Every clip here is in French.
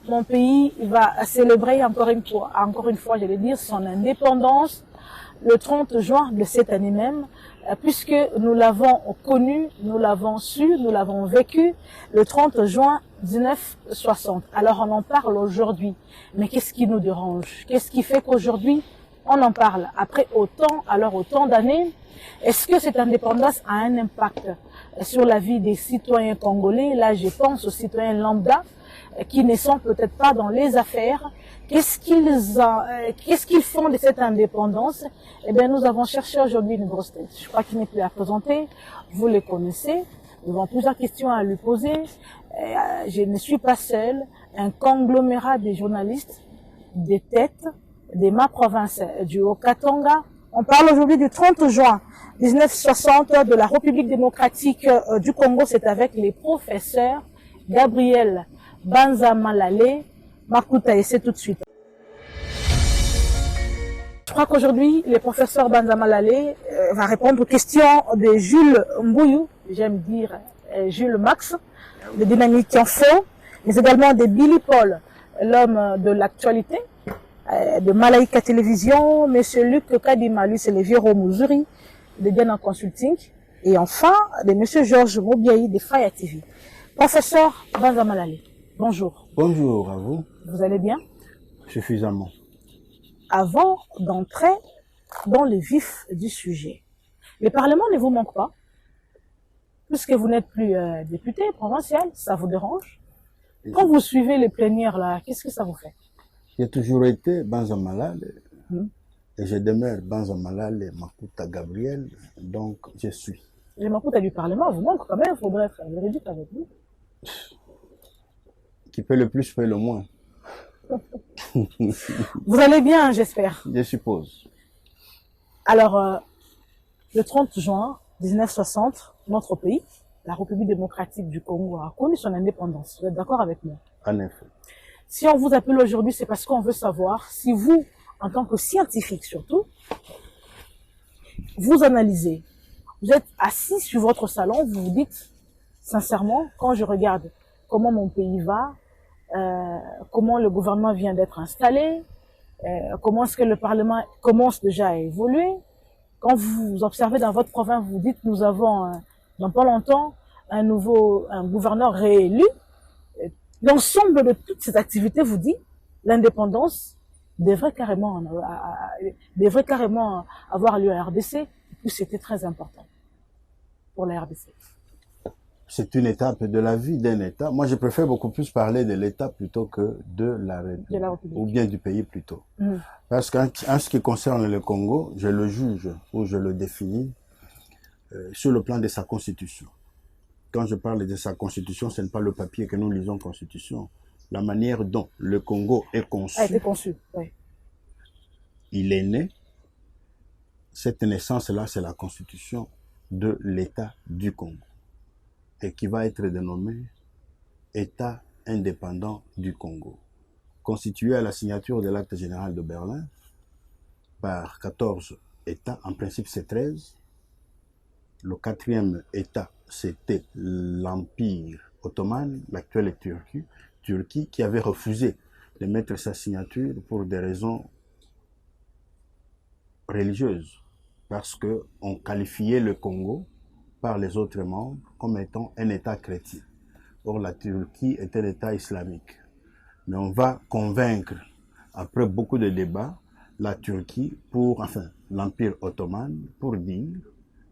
mon pays va célébrer encore une fois, je vais dire, son indépendance le 30 juin de cette année même, puisque nous l'avons connu, nous l'avons su, nous l'avons vécu le 30 juin 1960. Alors on en parle aujourd'hui, mais qu'est-ce qui nous dérange? Qu'est-ce qui fait qu'aujourd'hui on en parle? Après autant d'années, est-ce que cette indépendance a un impact sur la vie des citoyens congolais? Là, je pense aux citoyens lambda qui ne sont peut-être pas dans les affaires. Qu'est-ce qu'ils font de cette indépendance? Eh bien, nous avons cherché aujourd'hui une grosse tête. Je crois qu'il n'est plus à présenter. Vous les connaissez. Nous avons plusieurs questions à lui poser. Je ne suis pas seule. Un conglomérat des journalistes, des têtes, de ma province du Haut-Katanga. On parle aujourd'hui du 30 juin 1960 de la République démocratique du Congo. C'est avec les professeurs Gabriel Banza-Malale. Makuta, et c'est tout de suite. Je crois qu'aujourd'hui, le professeur Banza-Malale va répondre aux questions de Jules Mbouyou, j'aime dire Jules Max, de Dynamique Info, mais également de Billy Paul, l'homme de l'actualité, de Malaika Télévision, Monsieur Luc Kadima, lui c'est le vieux Muzuri, de Diana Consulting, et enfin de Monsieur Georges Mobiaï de Faya TV. Professeur Banza-Malale, bonjour. Bonjour à vous. Vous allez bien? Suffisamment. Avant d'entrer dans le vif du sujet, le Parlement ne vous manque pas, puisque vous n'êtes plus député provincial, ça vous dérange? Quand vous suivez les plénières là, qu'est-ce que ça vous fait? J'ai toujours été Banza-Malale et je demeure Banza-Malale Makuta Gabriel, donc je suis. Les Makuta du Parlement vous manquent quand même, il faudrait être véridique avec vous. Qui fait le plus fait le moins. Vous allez bien, j'espère. Je suppose. Alors, le 30 juin 1960, notre pays, la République démocratique du Congo, a connu son indépendance. Vous êtes d'accord avec moi? En effet. Si on vous appelle aujourd'hui, c'est parce qu'on veut savoir si vous, en tant que scientifique surtout, vous analysez. Vous êtes assis sur votre salon, vous vous dites, sincèrement, quand je regarde comment mon pays va, comment le gouvernement vient d'être installé, comment est-ce que le Parlement commence déjà à évoluer. Quand vous observez dans votre province, vous dites, nous avons, dans pas longtemps, un gouverneur réélu. L'ensemble de toutes ces activités vous dit, l'indépendance devrait carrément avoir lieu à RDC, et puis c'était très important pour la RDC. C'est une étape de la vie d'un État. Moi, je préfère beaucoup plus parler de l'État plutôt que de la République, ou bien du pays plutôt. Parce qu'en ce qui concerne le Congo, je le juge ou je le définis sur le plan de sa constitution. Quand je parle de sa constitution, ce n'est pas le papier que nous lisons constitution. La manière dont le Congo est conçu. A été conçu, oui. Il est né. Cette naissance-là, c'est la constitution de l'État du Congo. Et qui va être dénommé État indépendant du Congo. Constitué à la signature de l'acte général de Berlin par 14 États, en principe c'est 13. Le 4e État, c'était l'Empire ottoman, l'actuelle Turquie, qui avait refusé de mettre sa signature pour des raisons religieuses, parce qu'on qualifiait le Congo par les autres membres comme étant un État chrétien. Or, la Turquie est un État islamique. Mais on va convaincre, après beaucoup de débats, la Turquie l'Empire ottoman, pour dire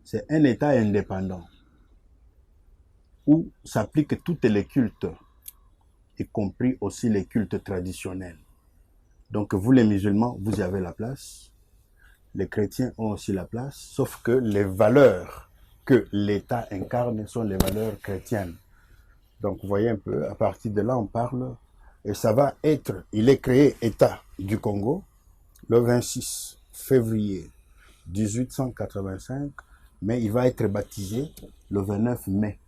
c'est un État indépendant où s'appliquent tous les cultes, y compris aussi les cultes traditionnels. Donc vous les musulmans, vous y avez la place. Les chrétiens ont aussi la place, sauf que les valeurs que l'État incarne sont les valeurs chrétiennes. Donc vous voyez un peu, à partir de là on parle, et ça va être, il est créé État du Congo le 26 février 1885, mais il va être baptisé le 29 mai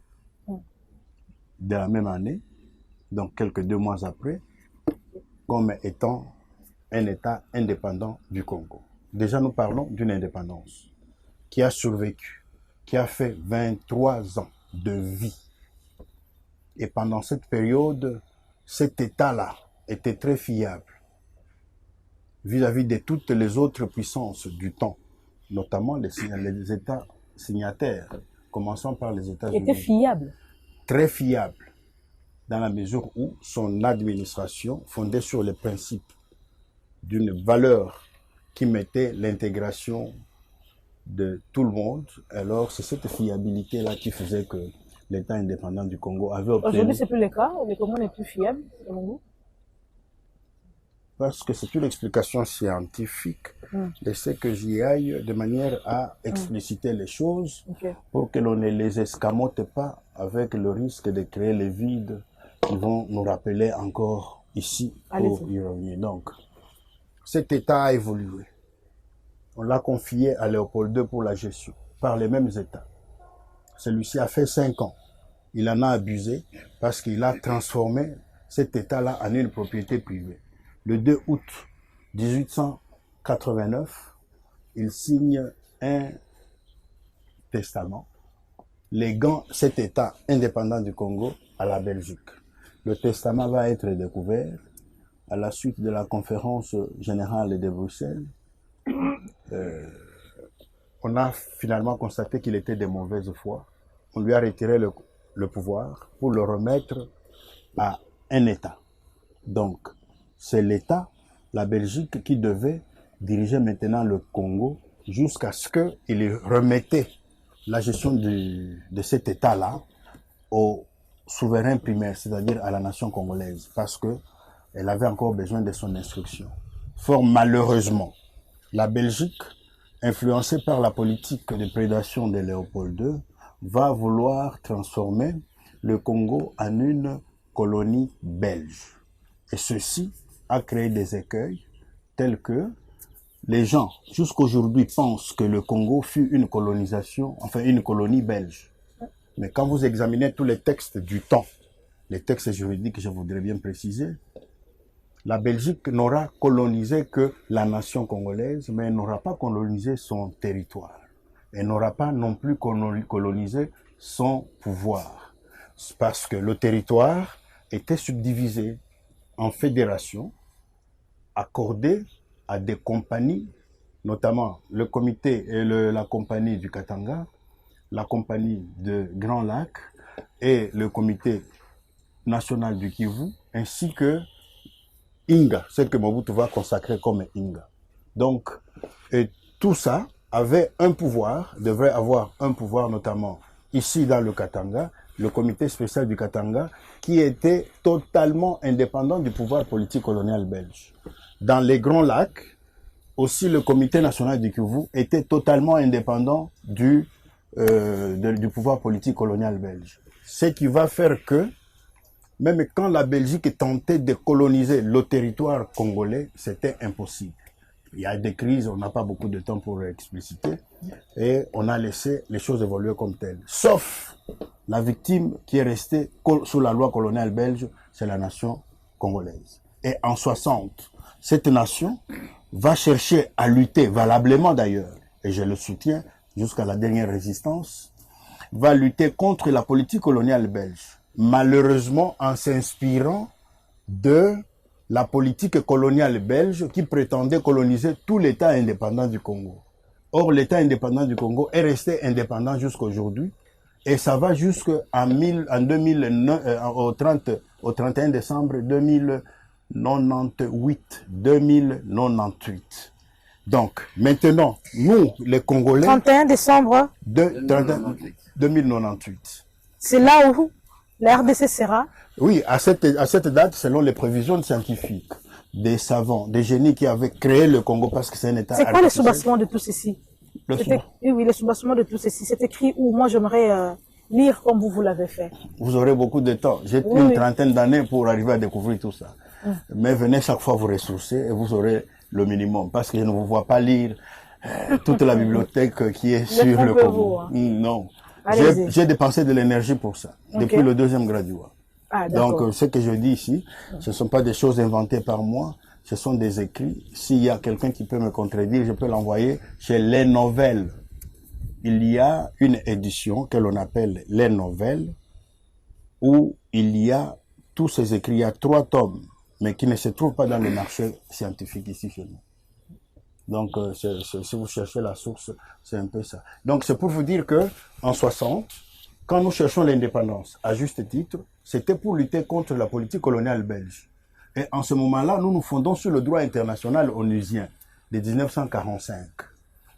de la même année, donc quelques 2 mois après, comme étant un État indépendant du Congo. Déjà, nous parlons d'une indépendance qui a survécu, qui a fait 23 ans de vie. Et pendant cette période, cet État-là était très fiable vis-à-vis de toutes les autres puissances du temps, notamment les États signataires, commençant par les États-Unis. Était fiable. Très fiable, dans la mesure où son administration, fondée sur les principes d'une valeur qui mettait l'intégration de tout le monde, alors c'est cette fiabilité-là qui faisait que l'État indépendant du Congo avait obtenu... Aujourd'hui, c'est plus le cas. Le Congo n'est plus fiable, selon vous? Parce que c'est une explication scientifique. Laissez que j'y aille de manière à expliciter les choses pour que l'on ne les escamote pas avec le risque de créer les vides qui vont nous rappeler encore ici pour y revenir. Donc, cet État a évolué. On l'a confié à Léopold II pour la gestion, par les mêmes États. Celui-ci a fait 5 ans. Il en a abusé parce qu'il a transformé cet État-là en une propriété privée. Le 2 août 1889, il signe un testament léguant cet État indépendant du Congo à la Belgique. Le testament va être découvert à la suite de la conférence générale de Bruxelles. On a finalement constaté qu'il était de mauvaise foi. On lui a retiré le pouvoir pour le remettre à un État. Donc, c'est l'État, la Belgique, qui devait diriger maintenant le Congo jusqu'à ce qu'il remettait la gestion de cet État-là au souverain primaire, c'est-à-dire à la nation congolaise, parce qu'elle avait encore besoin de son instruction. Fort malheureusement, la Belgique, influencée par la politique de prédation de Léopold II, va vouloir transformer le Congo en une colonie belge. Et ceci a créé des écueils tels que les gens, jusqu'aujourd'hui, pensent que le Congo fut une colonisation, enfin une colonie belge. Mais quand vous examinez tous les textes du temps, les textes juridiques, je voudrais bien préciser, la Belgique n'aura colonisé que la nation congolaise, mais elle n'aura pas colonisé son territoire. Elle n'aura pas non plus colonisé son pouvoir. Parce que le territoire était subdivisé en fédérations accordées à des compagnies, notamment le comité et la compagnie du Katanga, la compagnie de Grand Lac et le comité national du Kivu, ainsi que Inga, celle que Mobutu va consacrer comme Inga. Donc, tout ça avait un pouvoir, devrait avoir un pouvoir notamment ici dans le Katanga, le comité spécial du Katanga, qui était totalement indépendant du pouvoir politique colonial belge. Dans les Grands Lacs, aussi le comité national du Kivu était totalement indépendant du pouvoir politique colonial belge. Ce qui va faire que, même quand la Belgique tentait de coloniser le territoire congolais, c'était impossible. Il y a des crises, on n'a pas beaucoup de temps pour expliciter, et on a laissé les choses évoluer comme telles. Sauf la victime qui est restée sous la loi coloniale belge, c'est la nation congolaise. Et en 60, cette nation va chercher à lutter valablement d'ailleurs, et je le soutiens jusqu'à la dernière résistance, va lutter contre la politique coloniale belge. Malheureusement, en s'inspirant de la politique coloniale belge qui prétendait coloniser tout l'État indépendant du Congo. Or, l'État indépendant du Congo est resté indépendant jusqu'à aujourd'hui et ça va jusqu'au 31 décembre 2098. Donc, maintenant, nous, les Congolais... 31 décembre 2098. C'est là où la RDC sera? Oui, à cette date, selon les prévisions scientifiques, des savants, des génies qui avaient créé le Congo parce que c'est un État... C'est quoi le soubassement de tout ceci? Oui, le soubassement de tout ceci. C'est écrit où? Moi, j'aimerais lire comme vous l'avez fait. Vous aurez beaucoup de temps. J'ai une trentaine d'années pour arriver à découvrir tout ça. Mais venez chaque fois vous ressourcer et vous aurez le minimum. Parce que je ne vous vois pas lire toute la bibliothèque qui est sur le Congo. Non. J'ai dépensé de l'énergie pour ça, depuis le 2e graduat. Donc, ce que je dis ici, ce ne sont pas des choses inventées par moi, ce sont des écrits. S'il y a quelqu'un qui peut me contredire, je peux l'envoyer chez Les Nouvelles. Il y a une édition que l'on appelle Les Nouvelles, où il y a tous ces écrits. Il y a 3 tomes mais qui ne se trouve pas dans le marché scientifique ici chez nous. Donc, si vous cherchez la source, c'est un peu ça. Donc, c'est pour vous dire que en 60, quand nous cherchons l'indépendance, à juste titre, c'était pour lutter contre la politique coloniale belge. Et en ce moment-là, nous nous fondons sur le droit international onusien de 1945,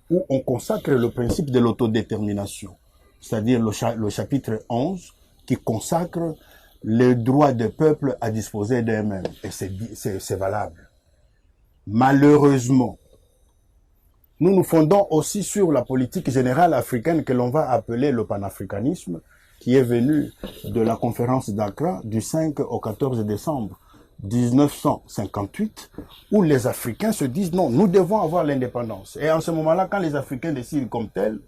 où on consacre le principe de l'autodétermination, c'est-à-dire le chapitre 11, qui consacre le droit des peuples à disposer d'eux-mêmes. Et c'est valable. Malheureusement, nous nous fondons aussi sur la politique générale africaine que l'on va appeler le panafricanisme, qui est venu de la conférence d'Accra du 5 au 14 décembre 1958, où les Africains se disent non, nous devons avoir l'indépendance. Et en ce moment-là, quand les Africains décident comme tel,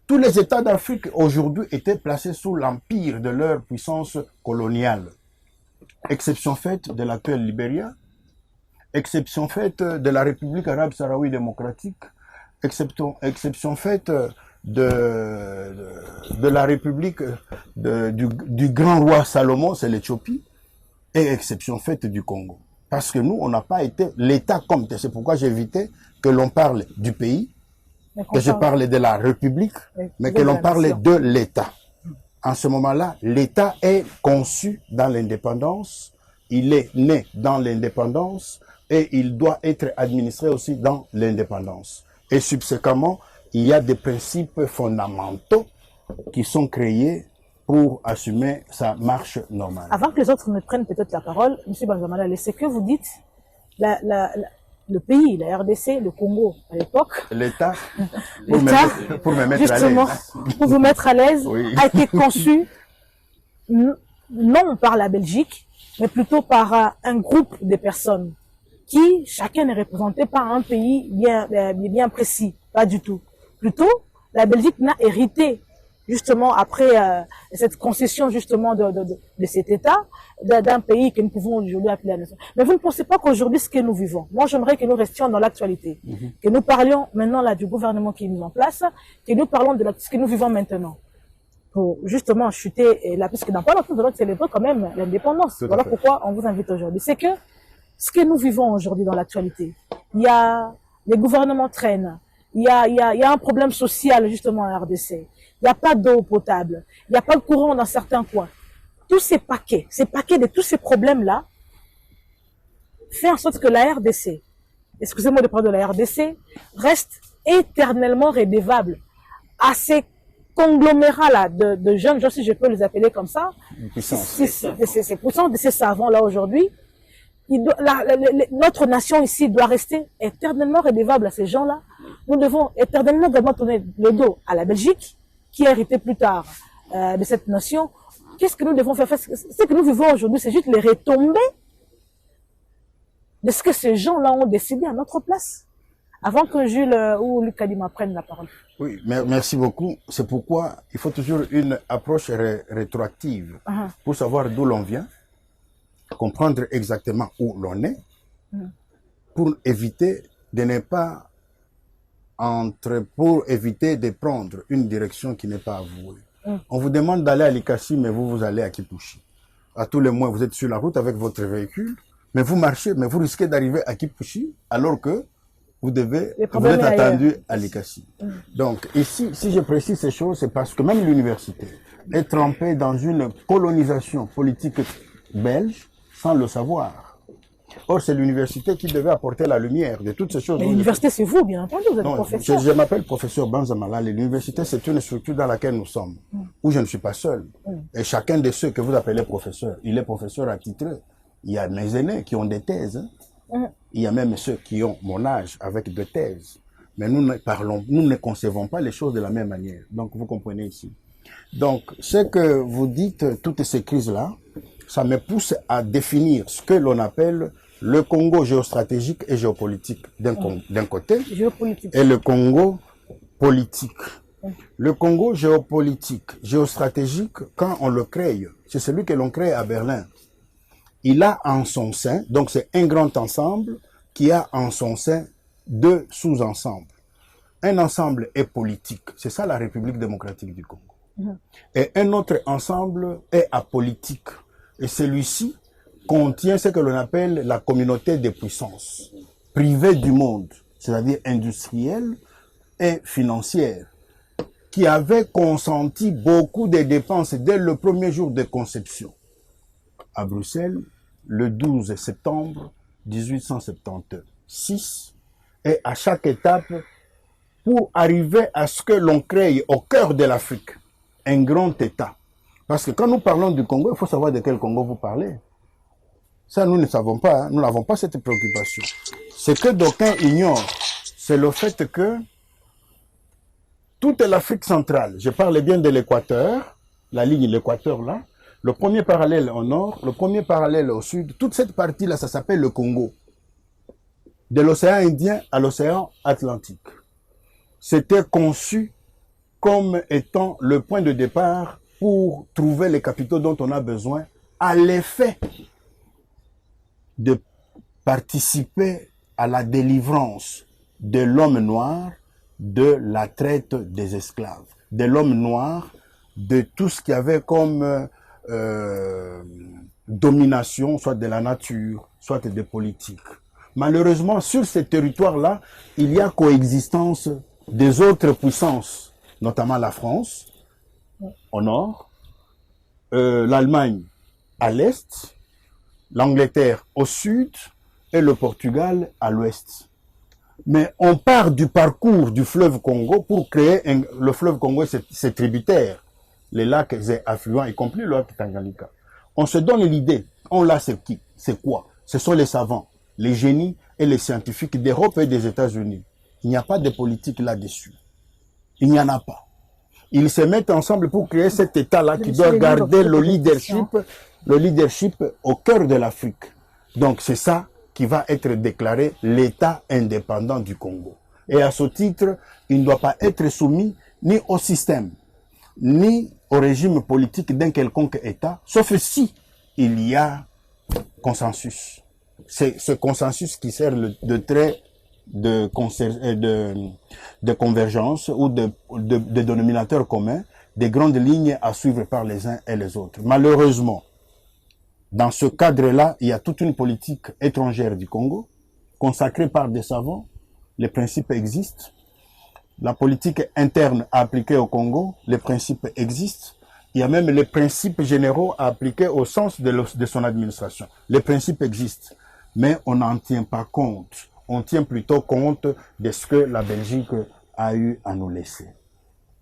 tous les États d'Afrique aujourd'hui étaient placés sous l'empire de leur puissance coloniale. Exception faite de l'actuel Libéria, exception faite de la République arabe sahraoui démocratique, exception faite de la République du grand roi Salomon, c'est l'Éthiopie, et exception faite du Congo. Parce que nous, on n'a pas été l'État comme tel. C'est pourquoi j'évitais que l'on parle du pays, que je parle de la République, mais que l'on parle de l'État. En ce moment-là, l'État est conçu dans l'indépendance, il est né dans l'indépendance, et il doit être administré aussi dans l'indépendance. Et subséquemment, il y a des principes fondamentaux qui sont créés pour assumer sa marche normale. Avant que les autres ne prennent peut-être la parole, M. Banzamala, c'est que vous dites, le pays, la RDC, le Congo, à l'époque, l'État, pour me mettre justement, à l'aise. Pour vous mettre à l'aise, oui. A été conçu non par la Belgique, mais plutôt par un groupe de personnes qui, chacun est représenté par un pays bien précis, pas du tout. Plutôt, la Belgique n'a hérité, justement, après cette concession, justement, de cet État, d'un pays que nous pouvons aujourd'hui appeler la nation. Mais vous ne pensez pas qu'aujourd'hui, ce que nous vivons, moi j'aimerais que nous restions dans l'actualité, que nous parlions maintenant là du gouvernement qui est mis en place, que nous parlons de ce que nous vivons maintenant, pour justement chuter là, puisque dans pas longtemps, nous allons célébrer quand même l'indépendance. Voilà pourquoi on vous invite aujourd'hui. C'est que ce que nous vivons aujourd'hui dans l'actualité, il y a, les gouvernements traînent, il y a un problème social justement en RDC, il n'y a pas d'eau potable, il n'y a pas de courant dans certains coins. Tous ces paquets de tous ces problèmes-là, fait en sorte que la RDC, excusez-moi de parler de la RDC, reste éternellement redevable à ces conglomérats-là de jeunes gens, si je peux les appeler comme ça, ces puissants de ces savants-là aujourd'hui. Notre nation ici doit rester éternellement redevable à ces gens-là. Nous devons éternellement également tourner le dos à la Belgique, qui a hérité plus tard de cette nation. Qu'est-ce que nous devons faire? Ce que nous vivons aujourd'hui, c'est juste les retombées de ce que ces gens-là ont décidé à notre place. Avant que Jules ou Luc Kadima prennent la parole. Oui, merci beaucoup. C'est pourquoi il faut toujours une approche rétroactive pour savoir d'où l'on vient, comprendre exactement où l'on est, pour éviter de ne pas pour éviter de prendre une direction qui n'est pas avouée. On vous demande d'aller à Likasi, mais vous allez à Kipushi. À tous les mois, vous êtes sur la route avec votre véhicule, mais vous marchez, mais vous risquez d'arriver à Kipushi, alors que vous êtes attendu à Likasi. Donc, ici, si je précise ces choses, c'est parce que même l'université est trempée dans une colonisation politique belge sans le savoir. Or, c'est l'université qui devait apporter la lumière de toutes ces choses. L'université, c'est vous, bien entendu, vous êtes professeur. Je m'appelle professeur Banzamala. L'université, c'est une structure dans laquelle nous sommes, où je ne suis pas seul. Et chacun de ceux que vous appelez professeurs, il est professeur attitré. Il y a mes aînés qui ont des thèses. Il y a même ceux qui ont mon âge avec des thèses. Mais nous ne concevons pas les choses de la même manière. Donc, vous comprenez ici. Donc, ce que vous dites, toutes ces crises-là, ça me pousse à définir ce que l'on appelle le Congo géostratégique et géopolitique d'un côté, et le Congo politique. Le Congo géopolitique, géostratégique, quand on le crée, c'est celui que l'on crée à Berlin. Il a en son sein, donc c'est un grand ensemble qui a en son sein deux sous-ensembles. Un ensemble est politique, c'est ça la République démocratique du Congo. Et un autre ensemble est apolitique. Et celui-ci contient ce que l'on appelle la communauté des puissances privées du monde, c'est-à-dire industrielle et financière, qui avait consenti beaucoup de dépenses dès le premier jour de conception à Bruxelles, le 12 septembre 1876, et à chaque étape pour arriver à ce que l'on crée au cœur de l'Afrique un grand État. Parce que quand nous parlons du Congo, il faut savoir de quel Congo vous parlez. Ça, nous ne savons pas, hein. Nous n'avons pas cette préoccupation. Ce que d'aucuns ignorent, c'est le fait que toute l'Afrique centrale, je parle bien de l'Équateur, la ligne de l'Équateur là, le premier parallèle au nord, le premier parallèle au sud, toute cette partie-là, ça s'appelle le Congo. De l'océan Indien à l'océan Atlantique. C'était conçu comme étant le point de départ pour trouver les capitaux dont on a besoin à l'effet de participer à la délivrance de l'homme noir de la traite des esclaves, de l'homme noir de tout ce qu'il y avait comme domination, soit de la nature, soit des politiques. Malheureusement, sur ces territoires-là, il y a coexistence des autres puissances, notamment la France, au nord, l'Allemagne à l'est, l'Angleterre au sud et le Portugal à l'ouest. Mais on part du parcours du fleuve Congo pour créer le fleuve Congo et ses tributaires, les lacs et affluents, y compris le lac Tanganyika. On se donne l'idée, on l'a, c'est qui? C'est quoi? Ce sont les savants, les génies et les scientifiques d'Europe et des États-Unis. Il n'y a pas de politique là-dessus. Il n'y en a pas. Ils se mettent ensemble pour créer cet État-là qui doit garder le leadership au cœur de l'Afrique. Donc c'est ça qui va être déclaré l'État indépendant du Congo. Et à ce titre, il ne doit pas être soumis ni au système, ni au régime politique d'un quelconque État, sauf si il y a consensus. C'est ce consensus qui sert de trait de convergence ou de dénominateur commun, des grandes lignes à suivre par les uns et les autres. Malheureusement, dans ce cadre-là, il y a toute une politique étrangère du Congo, consacrée par des savants. Les principes existent. La politique interne à appliquer au Congo, les principes existent. Il y a même les principes généraux à appliquer au sens de son administration. Les principes existent, mais on n'en tient pas compte. On tient plutôt compte de ce que la Belgique a eu à nous laisser.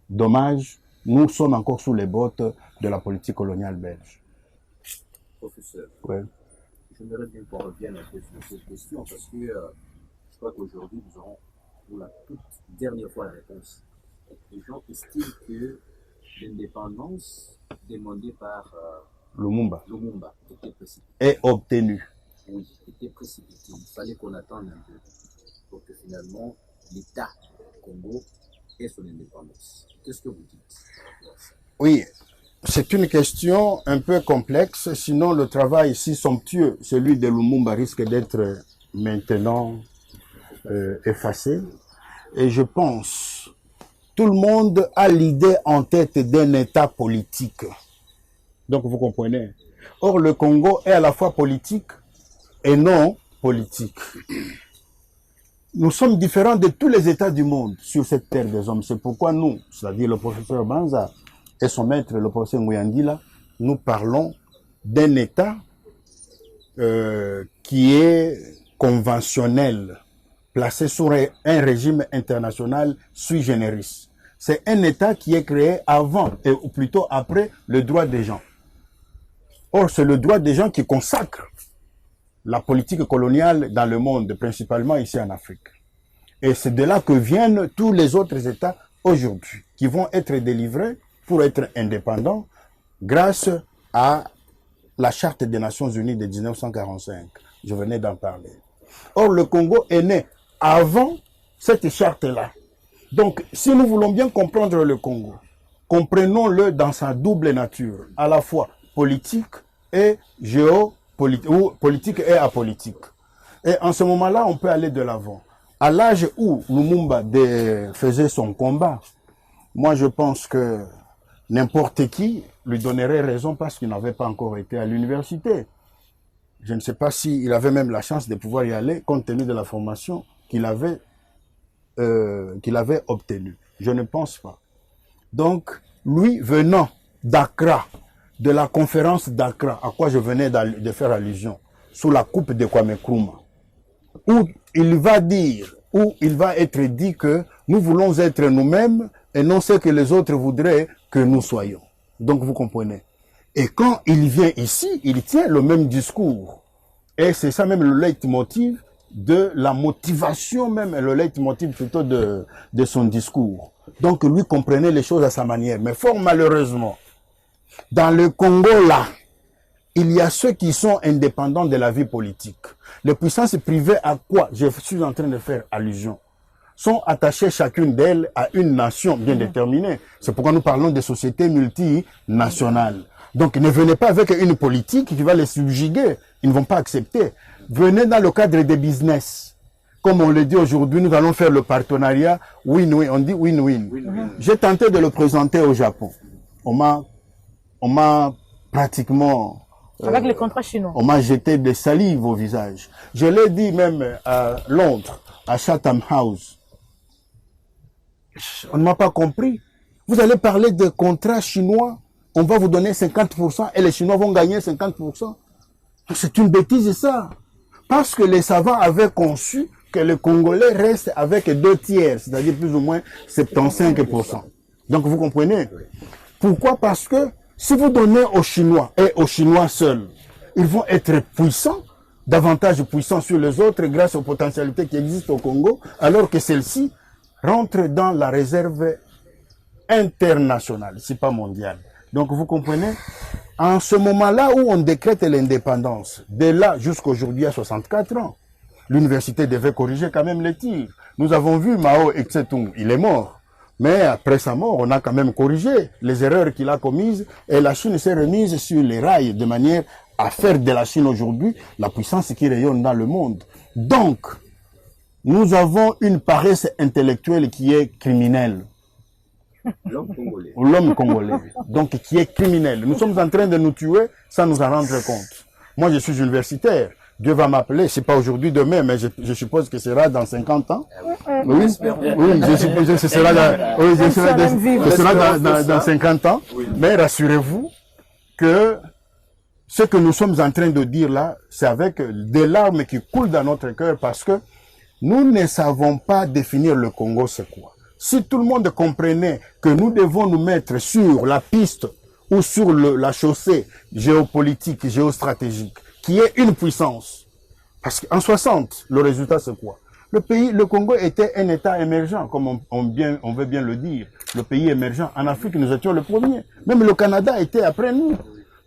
Dommage, nous sommes encore sous les bottes de la politique coloniale belge. Professeur, ouais. J'aimerais bien qu'on revienne un peu sur cette question parce que je crois qu'aujourd'hui nous aurons pour la toute dernière fois la réponse. Les gens estiment que l'indépendance demandée par Lumumba était précipitée. Et obtenue. Oui, était précipitée. Il fallait qu'on attende un peu pour que finalement l'État Congo ait son indépendance. Qu'est-ce que vous dites? Oui. C'est une question un peu complexe, sinon le travail si somptueux, celui de Lumumba, risque d'être maintenant effacé. Et je pense, tout le monde a l'idée en tête d'un État politique. Donc vous comprenez. Or le Congo est à la fois politique et non politique. Nous sommes différents de tous les États du monde sur cette terre des hommes. C'est pourquoi nous, c'est-à-dire le professeur Banza, et son maître, le professeur Nguyandila, nous parlons d'un État qui est conventionnel, placé sur un régime international sui generis. C'est un État qui est créé avant, ou plutôt après, le droit des gens. Or, c'est le droit des gens qui consacre la politique coloniale dans le monde, principalement ici en Afrique. Et c'est de là que viennent tous les autres États aujourd'hui, qui vont être délivrés pour être indépendants grâce à la Charte des Nations Unies de 1945. Je venais d'en parler. Or, le Congo est né avant cette charte-là. Donc, si nous voulons bien comprendre le Congo, comprenons-le dans sa double nature, à la fois politique et géopolitique, ou politique et apolitique. Et en ce moment-là, on peut aller de l'avant. À l'âge où Lumumba faisait son combat, moi je pense que n'importe qui lui donnerait raison parce qu'il n'avait pas encore été à l'université. Je ne sais pas s'il avait même la chance de pouvoir y aller, compte tenu de la formation qu'il avait obtenue. Je ne pense pas. Donc, lui, venant d'Accra, de la conférence d'Accra, à quoi je venais de faire allusion, sous la coupe de Kwame Nkrumah, où il va dire, où il va être dit que nous voulons être nous-mêmes et non ce que les autres voudraient que nous soyons. Donc, vous comprenez. Et quand il vient ici, il tient le même discours. Et c'est ça même le leitmotiv de la motivation même, le leitmotiv plutôt de son discours. Donc lui comprenait les choses à sa manière. Mais fort malheureusement, dans le Congo là, il y a ceux qui sont indépendants de la vie politique. Les puissances privées à quoi je suis en train de faire allusion sont attachées chacune d'elles à une nation bien déterminée. C'est pourquoi nous parlons de sociétés multinationales. Donc ne venez pas avec une politique qui va les subjuguer. Ils ne vont pas accepter. Venez dans le cadre des business. Comme on le dit aujourd'hui, nous allons faire le partenariat win-win. On dit win-win. J'ai tenté de le présenter au Japon. On m'a pratiquement... avec les contrats chinois. On m'a jeté des salives au visage. Je l'ai dit même à Londres, à Chatham House. On ne m'a pas compris. Vous allez parler de contrats chinois, on va vous donner 50% et les Chinois vont gagner 50%. C'est une bêtise ça. Parce que les savants avaient conçu que les Congolais restent avec 2 tiers, c'est-à-dire plus ou moins 75%. Donc vous comprenez? Pourquoi? Parce que si vous donnez aux Chinois et aux Chinois seuls, ils vont être puissants, davantage puissants sur les autres grâce aux potentialités qui existent au Congo, alors que celles-ci rentrent dans la réserve internationale, si pas mondiale. Donc vous comprenez? En ce moment-là où on décrète l'indépendance, de là jusqu'aujourd'hui à 64 ans, l'université devait corriger quand même les tirs. Nous avons vu Mao Tse-tung, il est mort. Mais après sa mort, on a quand même corrigé les erreurs qu'il a commises et la Chine s'est remise sur les rails de manière à faire de la Chine aujourd'hui la puissance qui rayonne dans le monde. Donc, nous avons une paresse intellectuelle qui est criminelle. L'homme congolais. Donc, qui est criminel. Nous sommes en train de nous tuer sans nous en rendre compte. Moi, je suis universitaire. Dieu va m'appeler, c'est pas aujourd'hui, demain, mais je suppose que ce sera dans 50 ans. Oui, je suppose que ce sera dans 50 ans. Mais rassurez-vous que ce que nous sommes en train de dire là, c'est avec des larmes qui coulent dans notre cœur parce que nous ne savons pas définir le Congo, c'est quoi. Si tout le monde comprenait que nous devons nous mettre sur la piste ou sur la chaussée géopolitique, géostratégique, qui est une puissance. Parce qu'en 60, le résultat c'est quoi? Le Congo était un État émergent, comme on veut bien le dire. Le pays émergent. En Afrique, nous étions le premier. Même le Canada était après nous.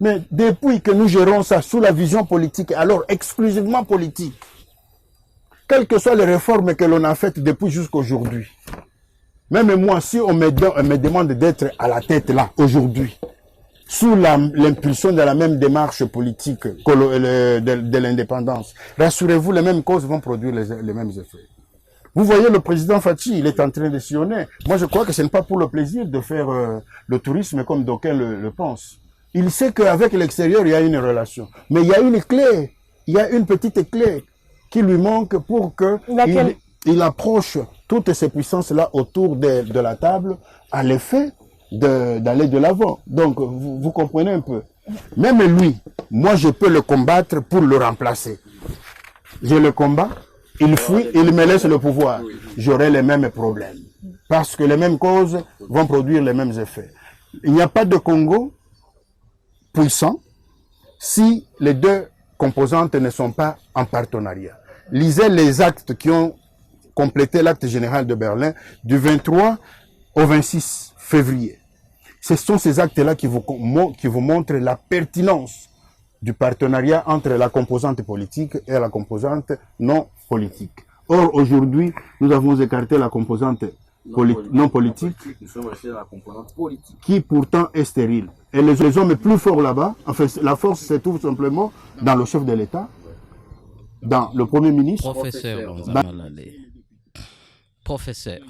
Mais depuis que nous gérons ça sous la vision politique, alors exclusivement politique, quelles que soient les réformes que l'on a faites depuis jusqu'aujourd'hui, même moi, si on me demande d'être à la tête là, aujourd'hui, sous l'impulsion de la même démarche politique de l'indépendance, rassurez-vous, les mêmes causes vont produire les mêmes effets. Vous voyez, le président Fachi, il est en train de sillonner. Moi, je crois que ce n'est pas pour le plaisir de faire le tourisme comme d'aucuns le pensent. Il sait qu'avec l'extérieur, il y a une relation. Mais il y a une clé, il y a une petite clé qui lui manque pour qu'il approche toutes ces puissances-là autour de la table à l'effet d'aller de l'avant. Donc, vous comprenez un peu. Même lui, moi, je peux le combattre pour le remplacer. Je le combats, il fuit, il me laisse le pouvoir. J'aurai les mêmes problèmes. Parce que les mêmes causes vont produire les mêmes effets. Il n'y a pas de Congo puissant si les deux composantes ne sont pas en partenariat. Lisez les actes qui ont complété l'acte général de Berlin du 23 au 26 février. Ce sont ces actes-là qui vous montrent la pertinence du partenariat entre la composante politique et la composante non politique. Or, aujourd'hui, nous avons écarté la composante non politique, nous sommes restés dans la composante politique, qui pourtant est stérile. Et les hommes plus forts là-bas, enfin, la force se trouve simplement dans le chef de l'État, dans le Premier ministre. Professeur,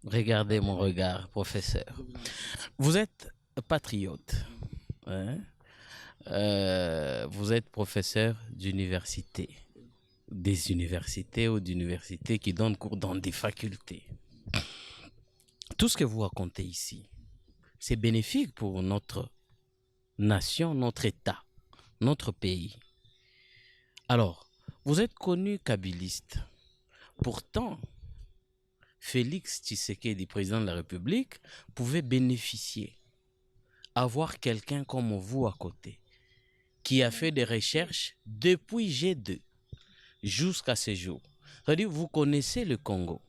regardez mon regard, professeur. Vous êtes patriote. Hein? vous êtes professeur d'université, des universités ou d'universités qui donnent cours dans des facultés. Tout ce que vous racontez ici, c'est bénéfique pour notre nation, notre État, notre pays. Alors, vous êtes connu kabyliste. Pourtant, Félix Tshisekedi, président de la République, pouvait bénéficier, avoir quelqu'un comme vous à côté, qui a fait des recherches depuis G2 jusqu'à ce jour. C'est-à-dire, vous connaissez le Congo,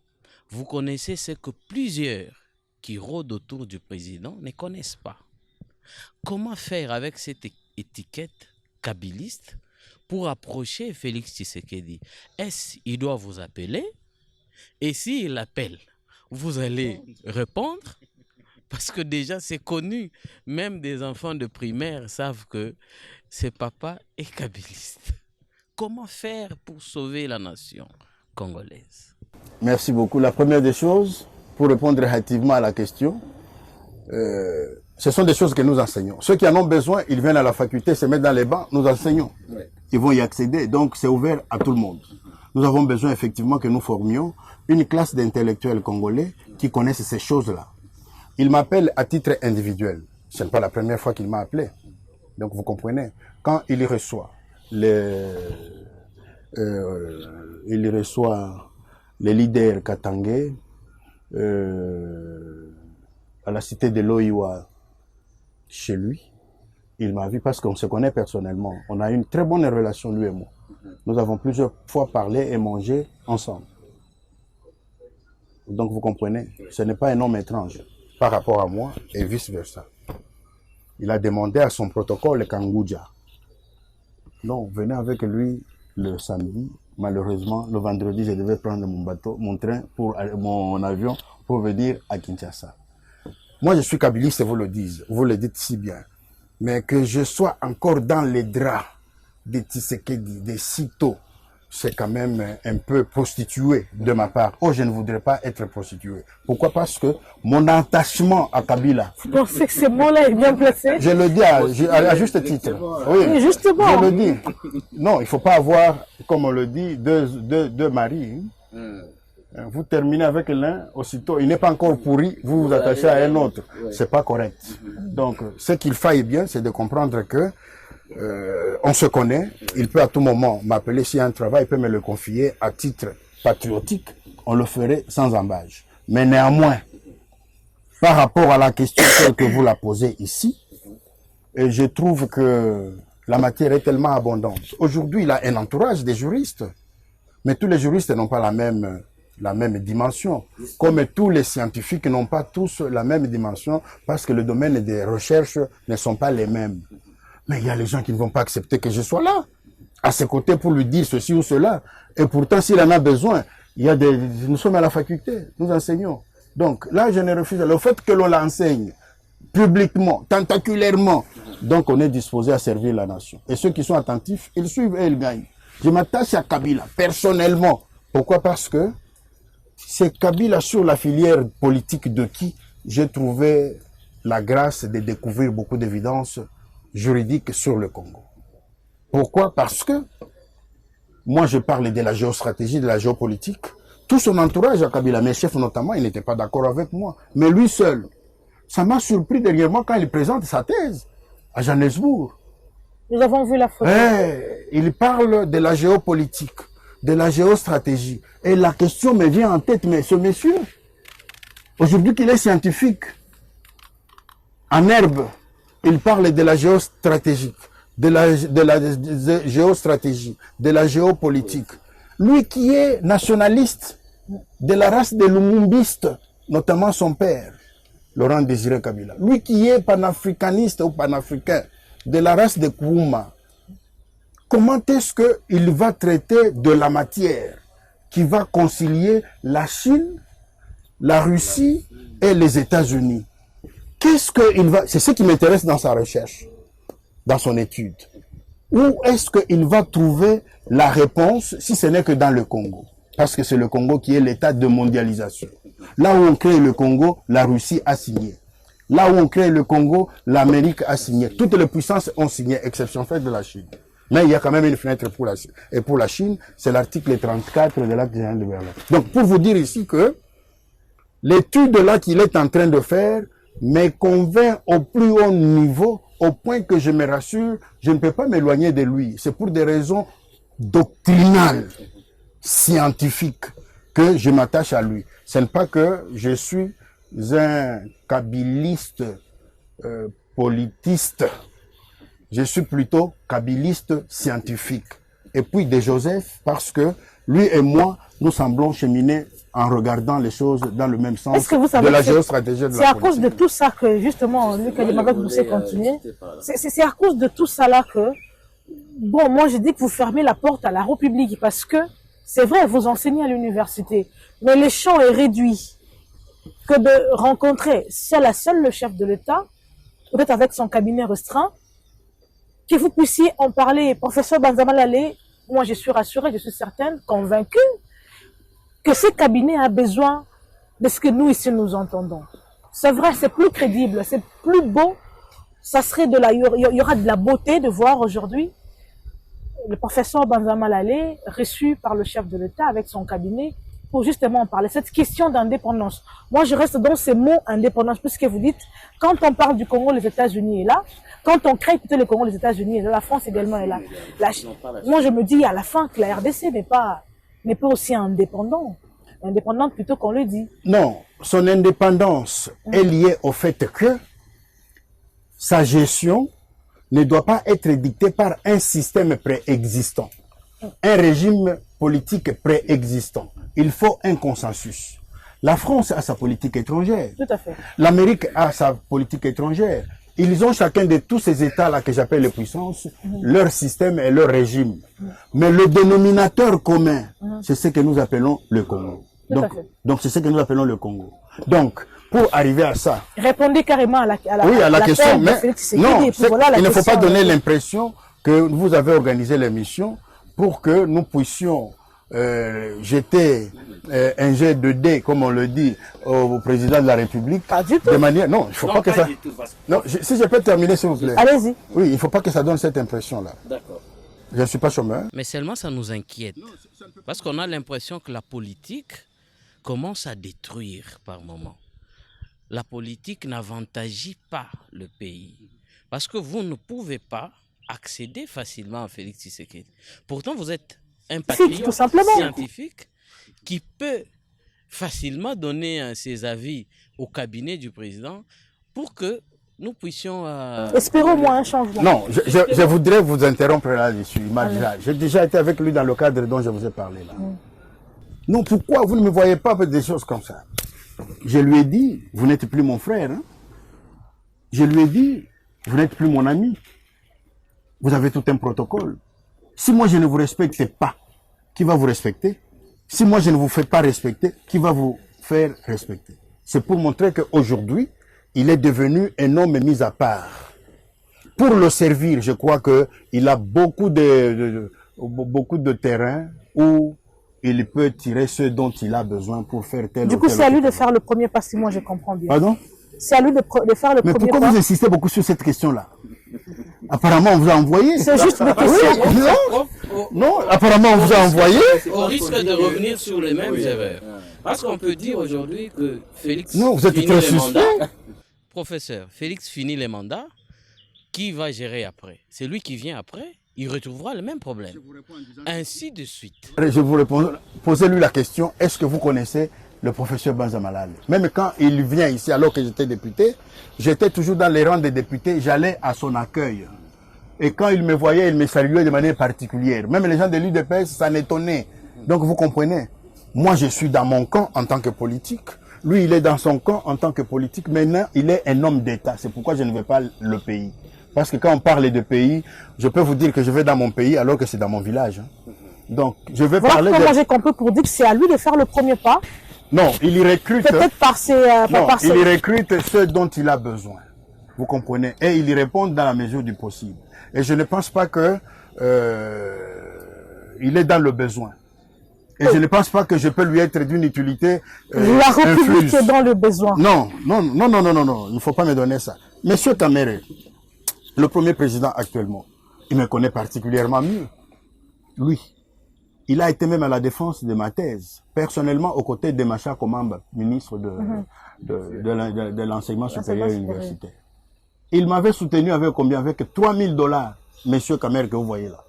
vous connaissez ce que plusieurs qui rôdent autour du président ne connaissent pas. Comment faire avec cette étiquette kabyliste pour approcher Félix Tshisekedi? Est-ce qu'il doit vous appeler? Et s'il appelle, vous allez répondre? Parce que déjà, c'est connu. Même des enfants de primaire savent que ce papa est kabyliste. Comment faire pour sauver la nation congolaise? Merci beaucoup. La première des choses, pour répondre relativement à la question, ce sont des choses que nous enseignons. Ceux qui en ont besoin, ils viennent à la faculté, se mettent dans les bancs, nous enseignons. Ils vont y accéder, donc c'est ouvert à tout le monde. Nous avons besoin effectivement que nous formions une classe d'intellectuels congolais qui connaissent ces choses-là. Il m'appelle à titre individuel. Ce n'est pas la première fois qu'il m'a appelé. Donc vous comprenez, quand il reçoit les leaders katangais à la cité de l'Oiwa chez lui, il m'a vu parce qu'on se connaît personnellement. On a une très bonne relation, lui et moi. Nous avons plusieurs fois parlé et mangé ensemble. Donc vous comprenez, ce n'est pas un homme étrange par rapport à moi et vice-versa. Il a demandé à son protocole Kangoudja. Donc venez avec lui le samedi. Malheureusement, le vendredi, je devais prendre mon bateau, mon train, mon avion pour venir à Kinshasa. Moi, je suis kabyliste, vous le dites si bien. Mais que je sois encore dans les draps de Tshisekedi, de Sito, c'est quand même un peu prostitué de ma part. Oh, je ne voudrais pas être prostitué. Pourquoi? Parce que mon attachement à Kabila... Vous pensez que ce mot-là est bien placé? Je le dis à juste titre. Oui, justement. Je le dis. Non, il ne faut pas avoir, comme on le dit, deux maris. Vous terminez avec l'un, aussitôt, il n'est pas encore pourri, vous vous attachez à un autre. C'est pas correct. Donc, ce qu'il faille bien, c'est de comprendre que on se connaît, il peut à tout moment m'appeler s'il y a un travail, il peut me le confier à titre patriotique, on le ferait sans embâche. Mais néanmoins, par rapport à la question telle que vous la posez ici, et je trouve que la matière est tellement abondante. Aujourd'hui, il a un entourage des juristes, mais tous les juristes n'ont pas la même dimension, comme tous les scientifiques n'ont pas tous la même dimension, parce que le domaine des recherches ne sont pas les mêmes. Mais il y a les gens qui ne vont pas accepter que je sois là, à ses côtés pour lui dire ceci ou cela. Et pourtant, s'il en a besoin, nous sommes à la faculté, nous enseignons. Donc là, je ne refuse pas. Le fait que l'on l'enseigne publiquement, tentaculairement, donc on est disposé à servir la nation. Et ceux qui sont attentifs, ils suivent et ils gagnent. Je m'attache à Kabila, personnellement. Pourquoi? Parce que c'est Kabila sur la filière politique de qui j'ai trouvé la grâce de découvrir beaucoup d'évidences juridiques sur le Congo. Pourquoi? Parce que moi je parle de la géostratégie, de la géopolitique. Tout son entourage à Kabila, mes chefs notamment, ils n'étaient pas d'accord avec moi. Mais lui seul, ça m'a surpris dernièrement quand il présente sa thèse à Johannesburg. Nous avons vu la photo. Il parle de la géopolitique, de la géostratégie. Et la question me vient en tête, mais ce monsieur, aujourd'hui qu'il est scientifique, en herbe, il parle de la géostratégie, de la géostratégie, de la géopolitique. Lui qui est nationaliste de la race des Lumumbistes, notamment son père, Laurent Désiré Kabila. Lui qui est panafricaniste ou panafricain de la race des Kouma. Comment est-ce qu'il va traiter de la matière qui va concilier la Chine, la Russie et les États-Unis? Qu'est-ce qu'il va... C'est ce qui m'intéresse dans sa recherche, dans son étude. Où est-ce qu'il va trouver la réponse si ce n'est que dans le Congo? Parce que c'est le Congo qui est l'état de mondialisation. Là où on crée le Congo, la Russie a signé. Là où on crée le Congo, l'Amérique a signé. Toutes les puissances ont signé, exception faite de la Chine. Mais il y a quand même une fenêtre pour la Chine. Et pour la Chine, c'est l'article 34 de l'acte général de Berlin. Donc, pour vous dire ici que l'étude là qu'il est en train de faire me convainc au plus haut niveau, au point que je me rassure, je ne peux pas m'éloigner de lui. C'est pour des raisons doctrinales, scientifiques, que je m'attache à lui. Ce n'est pas que je suis un kabiliste politiste. Je suis plutôt kabiliste scientifique. Et puis de Joseph, parce que lui et moi, nous semblons cheminer en regardant les choses dans le même sens de la géostratégie de la politique. C'est à cause de tout ça que, justement, Luc Alimaga Boussé continue. C'est à cause de tout ça là que, bon, moi je dis que vous fermez la porte à la République parce que, c'est vrai, vous enseignez à l'université, mais le champ est réduit. Que de rencontrer seul à seul le chef de l'État, peut-être avec son cabinet restreint, que vous puissiez en parler. Professeur Banzamalale, moi je suis rassurée, je suis certaine, convaincue, que ce cabinet a besoin de ce que nous ici nous entendons. C'est vrai, c'est plus crédible, c'est plus beau, ça serait de la, il y aura de la beauté de voir aujourd'hui le professeur Banzamalale reçu par le chef de l'État avec son cabinet pour justement en parler. Cette question d'indépendance. Moi, je reste dans ces mots indépendance, puisque vous dites, quand on parle du Congo, les États-Unis est là. Quand on crée plutôt le Congo, les États-Unis est là. La France également est là. Moi, je me dis à la fin que la RDC n'est pas aussi indépendante. Indépendante plutôt qu'on le dit. Non, son indépendance est liée au fait que sa gestion ne doit pas être dictée par un système préexistant, un régime politique préexistant. Il faut un consensus. La France a sa politique étrangère. Tout à fait. L'Amérique a sa politique étrangère. Ils ont chacun de tous ces États-là que j'appelle les puissances, leur système et leur régime. Mais le dénominateur commun, c'est ce que nous appelons le Congo. Donc c'est ce que nous appelons le Congo. Donc, pour arriver à ça... Répondez carrément à la question, mais non, voilà il ne faut pas donner l'impression que vous avez organisé l'émission pour que nous puissions jeter un jet de dés, comme on le dit, au président de la République. Pas du tout. De manière... Non, il ne faut pas que ça... Non, si je peux terminer, s'il vous plaît. Allez-y. Oui, il ne faut pas que ça donne cette impression-là. D'accord. Je ne suis pas chômeur. Mais seulement ça nous inquiète. Parce qu'on a l'impression que la politique commence à détruire par moments. La politique n'avantagie pas le pays. Parce que vous ne pouvez pas accéder facilement à Félix Tshisekedi. Pourtant, vous êtes un patriote scientifique qui peut facilement donner ses avis au cabinet du président pour que nous puissions... Espérons au moins un changement. Non, je voudrais vous interrompre là-dessus. J'ai déjà été avec lui dans le cadre dont je vous ai parlé là. Non, pourquoi vous ne me voyez pas des choses comme ça? Je lui ai dit, vous n'êtes plus mon frère. Hein? Je lui ai dit, vous n'êtes plus mon ami. Vous avez tout un protocole. Si moi je ne vous respecte pas, qui va vous respecter? Si moi je ne vous fais pas respecter, qui va vous faire respecter? C'est pour montrer qu'aujourd'hui, il est devenu un homme mis à part. Pour le servir, je crois qu'il a beaucoup de terrain où il peut tirer ce dont il a besoin pour faire tel ou tel. Du coup, c'est à lui de faire le premier pas, si moi je comprends bien. Pardon? C'est à lui de faire le premier pas. Mais pourquoi vous insistez beaucoup sur cette question-là? Apparemment, on vous a envoyé. C'est juste des questions. Non, apparemment, on vous a envoyé. Au risque de revenir sur les mêmes erreurs. Parce qu'on peut dire aujourd'hui que Félix non, vous êtes finit très les suspect. mandats. Professeur, Félix finit les mandats. Qui va gérer après? C'est lui qui vient après. Il retrouvera le même problème. Ainsi de suite. Je vous réponds. Posez-lui la question, est-ce que vous connaissez le professeur Banzamalale? Même quand il vient ici, alors que j'étais député, j'étais toujours dans les rangs des députés, j'allais à son accueil. Et quand il me voyait, il me saluait de manière particulière. Même les gens de l'UDPS, ça m'étonnait. Donc vous comprenez, moi je suis dans mon camp en tant que politique. Lui, il est dans son camp en tant que politique. Maintenant, il est un homme d'État. C'est pourquoi je ne veux pas le pays. Parce que quand on parle de pays, je peux vous dire que je vais dans mon pays alors que c'est dans mon village. Donc, je vais parler de... Moi, j'ai compris pour dire que c'est à lui de faire le premier pas. Non, il y recrute... Peut-être par ses... il y recrute ceux dont il a besoin. Vous comprenez? Et il y répond dans la mesure du possible. Et je ne pense pas que il est dans le besoin. Et je ne pense pas que je peux lui être d'une utilité La République infuse. est dans le besoin. Non, il ne faut pas me donner ça. Monsieur Kamere, le premier président actuellement, il me connaît particulièrement mieux. Lui, il a été même à la défense de ma thèse, personnellement aux côtés de Macha Komamba, ministre de l'enseignement supérieur universitaire. Il m'avait soutenu avec combien? Avec $3000, monsieur Kamere, que vous voyez là.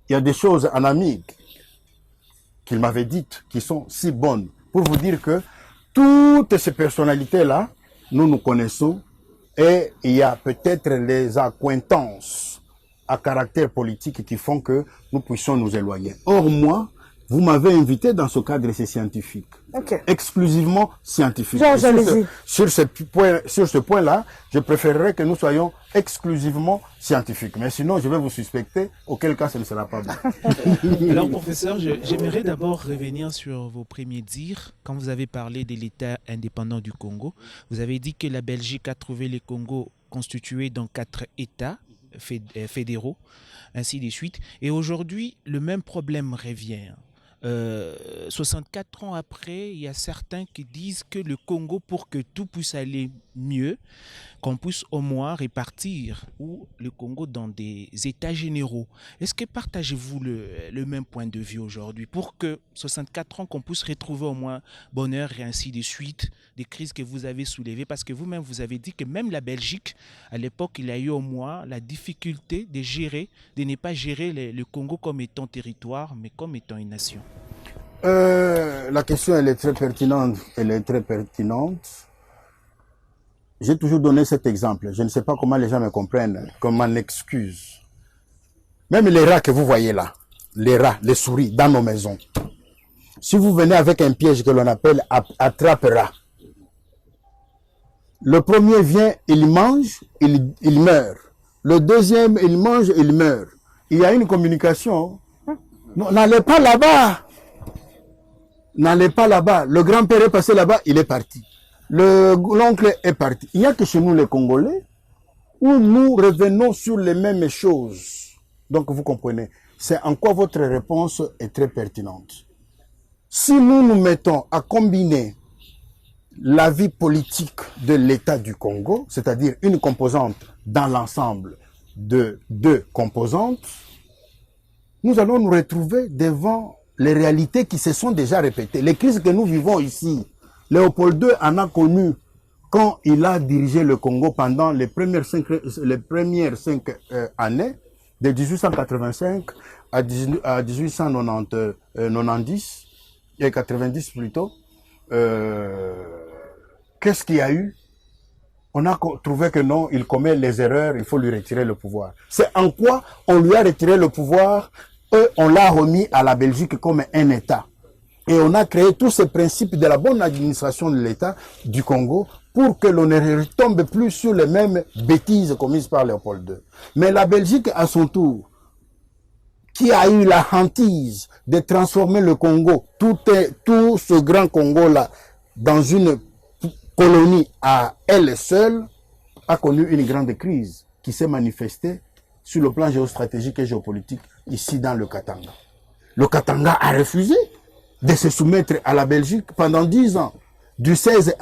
Il y a des choses en Amérique qu'il m'avait dites qui sont si bonnes pour vous dire que toutes ces personnalités-là, nous nous connaissons et il y a peut-être les accointances à caractère politique qui font que nous puissions nous éloigner. Or, moi, vous m'avez invité dans ce cadre, c'est scientifique. Ok. Exclusivement scientifique. Georges, allez-y. Sur ce point-là, je préférerais que nous soyons exclusivement scientifiques. Mais sinon, je vais vous suspecter, auquel cas ce ne sera pas bon. Alors, professeur, j'aimerais d'abord revenir sur vos premiers dires. Quand vous avez parlé de l'État indépendant du Congo, vous avez dit que la Belgique a trouvé le Congo constitué dans 4 États fédéraux, ainsi de suite. Et aujourd'hui, le même problème revient. 64 ans après, il y a certains qui disent que le Congo, pour que tout puisse aller mieux, qu'on puisse au moins répartir le Congo dans des états généraux. Est-ce que partagez-vous le même point de vue aujourd'hui pour que 64 ans, qu'on puisse retrouver au moins bonheur et ainsi de suite, des crises que vous avez soulevées? Parce que vous-même, vous avez dit que même la Belgique, à l'époque, il a eu au moins la difficulté de ne pas gérer le Congo comme étant territoire, mais comme étant une nation. La question, elle est très pertinente. J'ai toujours donné cet exemple. Je ne sais pas comment les gens me comprennent, comme une excuse. Même les rats que vous voyez là, les rats, les souris, dans nos maisons. Si vous venez avec un piège que l'on appelle attrape-rat, le premier vient, il mange, il meurt. Le deuxième, il mange, il meurt. Il y a une communication. Non, n'allez pas là-bas. N'allez pas là-bas. Le grand-père est passé là-bas, il est parti. L'oncle est parti. Il n'y a que chez nous les Congolais où nous revenons sur les mêmes choses. Donc vous comprenez, c'est en quoi votre réponse est très pertinente. Si nous nous mettons à combiner la vie politique de l'État du Congo, c'est-à-dire une composante dans l'ensemble de 2 composantes, nous allons nous retrouver devant les réalités qui se sont déjà répétées. Les crises que nous vivons ici, Léopold II en a connu quand il a dirigé le Congo pendant les premières 5 années, de 1885 à 1890, et 90 plutôt. Qu'est-ce qu'il y a eu? On a trouvé que non, il commet les erreurs, il faut lui retirer le pouvoir. C'est en quoi on lui a retiré le pouvoir et on l'a remis à la Belgique comme un État. Et on a créé tous ces principes de la bonne administration de l'État du Congo pour que l'on ne retombe plus sur les mêmes bêtises commises par Léopold II. Mais la Belgique, à son tour, qui a eu la hantise de transformer le Congo, tout ce grand Congo-là, dans une colonie à elle seule, a connu une grande crise qui s'est manifestée sur le plan géostratégique et géopolitique ici dans le Katanga. Le Katanga a refusé de se soumettre à la Belgique pendant 10 ans, du 16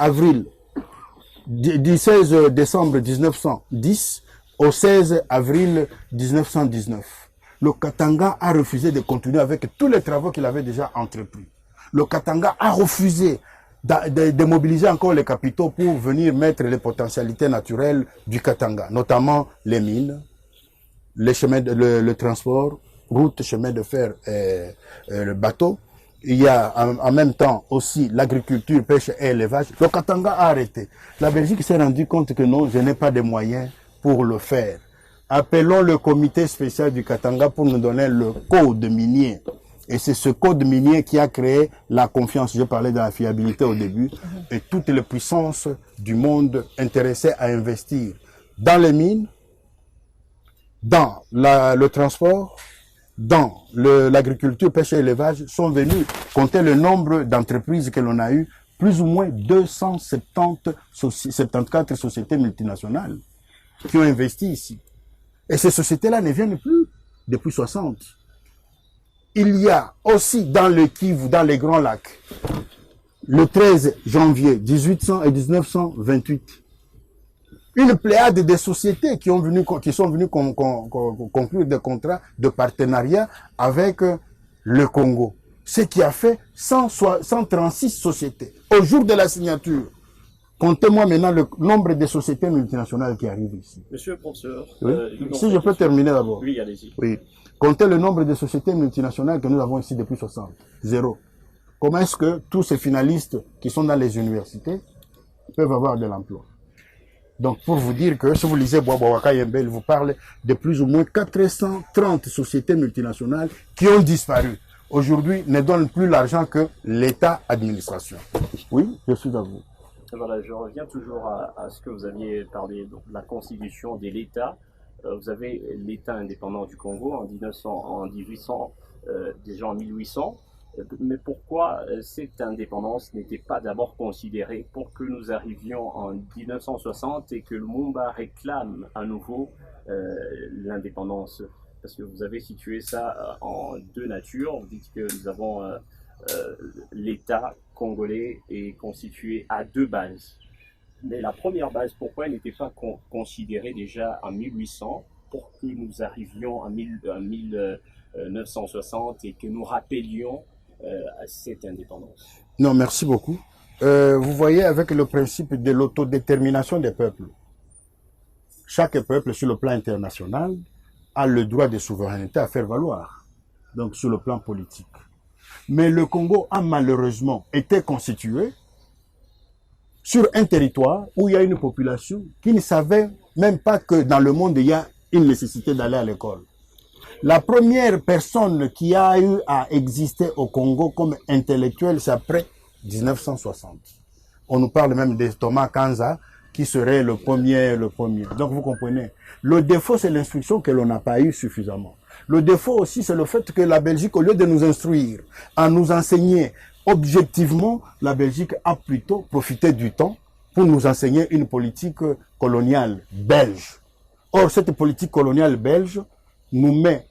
décembre 1910 au 16 avril 1919. Le Katanga a refusé de continuer avec tous les travaux qu'il avait déjà entrepris. Le Katanga a refusé de mobiliser encore les capitaux pour venir mettre les potentialités naturelles du Katanga, notamment les mines, les chemins le transport, routes, chemins de fer et le bateau. Il y a en même temps aussi l'agriculture, pêche et élevage. Le Katanga a arrêté. La Belgique s'est rendu compte que non, je n'ai pas de moyens pour le faire. Appelons le comité spécial du Katanga pour nous donner le code minier. Et c'est ce code minier qui a créé la confiance. Je parlais de la fiabilité au début. Et toutes les puissances du monde intéressées à investir dans les mines, dans le transport, dans l'agriculture, pêche et élevage, sont venus compter le nombre d'entreprises que l'on a eu, plus ou moins 274 sociétés multinationales qui ont investi ici. Et ces sociétés-là ne viennent plus depuis 60. il y a aussi dans le Kivu, dans les Grands Lacs, le 13 janvier 1800 et 1928, une pléiade de sociétés qui sont venues conclure des contrats de partenariat avec le Congo. Ce qui a fait 136 sociétés. Au jour de la signature, comptez-moi maintenant le nombre de sociétés multinationales qui arrivent ici. Monsieur le professeur, Oui. Si je peux terminer d'abord. Oui, allez-y. Oui. Comptez le nombre de sociétés multinationales que nous avons ici depuis 60. Zéro. Comment est-ce que tous ces finalistes qui sont dans les universités peuvent avoir de l'emploi? Donc, pour vous dire que si vous lisez Boabawaka Yembe, il vous parle de plus ou moins 430 sociétés multinationales qui ont disparu. Aujourd'hui, ne donnent plus l'argent que l'État-administration. Oui, je suis à vous. Voilà, je reviens toujours à ce que vous aviez parlé donc, de la constitution de l'État. Vous avez l'État indépendant du Congo en 1800, déjà en 1800. Mais pourquoi cette indépendance n'était pas d'abord considérée pour que nous arrivions en 1960 et que le Lumumba réclame à nouveau l'indépendance? Parce que vous avez situé ça en deux natures. Vous dites que nous avons l'État congolais est constitué à deux bases. Mais la première base, pourquoi elle n'était pas considérée déjà en 1800 pour que nous arrivions en 1960 et que nous rappelions à cette indépendance? Non, merci beaucoup. Vous voyez, avec le principe de l'autodétermination des peuples, chaque peuple sur le plan international a le droit de souveraineté à faire valoir, donc sur le plan politique. Mais le Congo a malheureusement été constitué sur un territoire où il y a une population qui ne savait même pas que dans le monde il y a une nécessité d'aller à l'école. La première personne qui a eu à exister au Congo comme intellectuel, c'est après 1960. On nous parle même de Thomas Kanza, qui serait le premier. Donc vous comprenez, le défaut c'est l'instruction que l'on n'a pas eu suffisamment. Le défaut aussi c'est le fait que la Belgique, au lieu de nous instruire, à nous enseigner objectivement, la Belgique a plutôt profité du temps pour nous enseigner une politique coloniale belge. Or, cette politique coloniale belge nous met